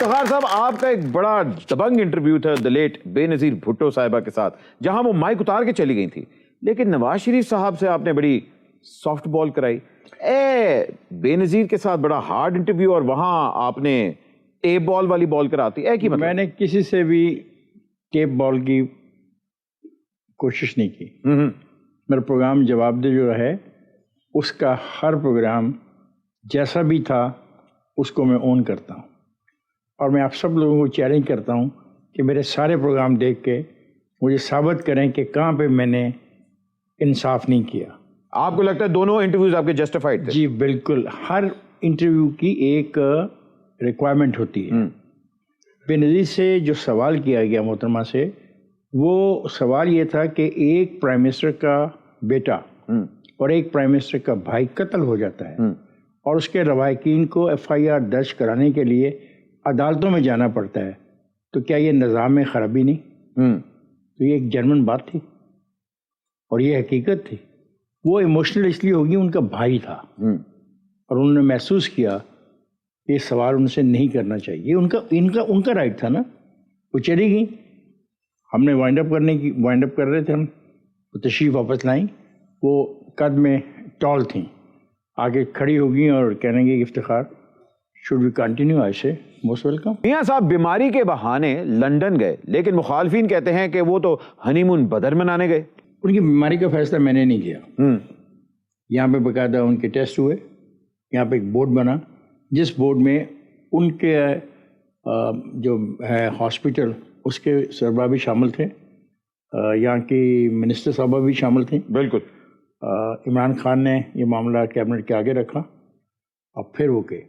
افتخار صاحب، آپ کا ایک بڑا دبنگ انٹرویو تھا دی لیٹ بے نظیر بھٹو صاحبہ کے ساتھ، جہاں وہ مائک اتار کے چلی گئی تھی، لیکن نواز شریف صاحب سے آپ نے بڑی سافٹ بال کرائی. بے نظیر کے ساتھ بڑا ہارڈ انٹرویو اور وہاں آپ نے ٹیپ بال والی بال کراتی ہے. میں نے کسی سے بھی ٹیپ بال کی کوشش نہیں کی. میرا پروگرام جواب دے جو ہے اس کا ہر پروگرام جیسا بھی تھا اس کو میں اون کرتا ہوں، اور میں آپ سب لوگوں کو چیلنج کرتا ہوں کہ میرے سارے پروگرام دیکھ کے مجھے ثابت کریں کہ کہاں پہ میں نے انصاف نہیں کیا. آپ کو لگتا ہے دونوں انٹرویوز آپ کے جسٹیفائڈ تھے؟ جی بالکل. ہر انٹرویو کی ایک ریکوائرمنٹ ہوتی ہے. بے نظیر سے جو سوال کیا گیا محترمہ سے، وہ سوال یہ تھا کہ ایک پرائم منسٹر کا بیٹا اور ایک پرائم منسٹر کا بھائی قتل ہو جاتا ہے اور اس کے روائقین کو ایف آئی آر درج کرانے کے لیے عدالتوں میں جانا پڑتا ہے، تو کیا یہ نظام میں خرابی نہیں؟ تو یہ ایک جرمن بات تھی اور یہ حقیقت تھی. وہ ایموشنل اس لیے ہوگی، ان کا بھائی تھا اور انہوں نے محسوس کیا کہ یہ سوال ان سے نہیں کرنا چاہیے. ان کا رائٹ تھا نا. وہ چلی گئی، ہم نے وائنڈ اپ کر رہے تھے، ہم وہ تشریف واپس لائیں. وہ قد میں ٹال تھیں، آگے کھڑی ہو گئیں اور کہنے گے افتخار شوڈ وی کنٹینیو. آئی سے موسٹ ویلکم. میاں صاحب بیماری کے بہانے لندن گئے، لیکن مخالفین کہتے ہیں کہ وہ تو ہنی مون بدر منانے گئے. ان کی بیماری کا فیصلہ میں نے نہیں کیا. یہاں پہ باقاعدہ ان کے ٹیسٹ ہوئے، یہاں پہ ایک بورڈ بنا جس بورڈ میں ان کے جو ہے ہاسپٹل اس کے سربراہ بھی شامل تھے، یہاں کی منسٹر صاحبہ بھی شامل تھیں. بالکل. عمران خان نے یہ معاملہ کیبنٹ کے آگے رکھا اور پھر وہ گئے.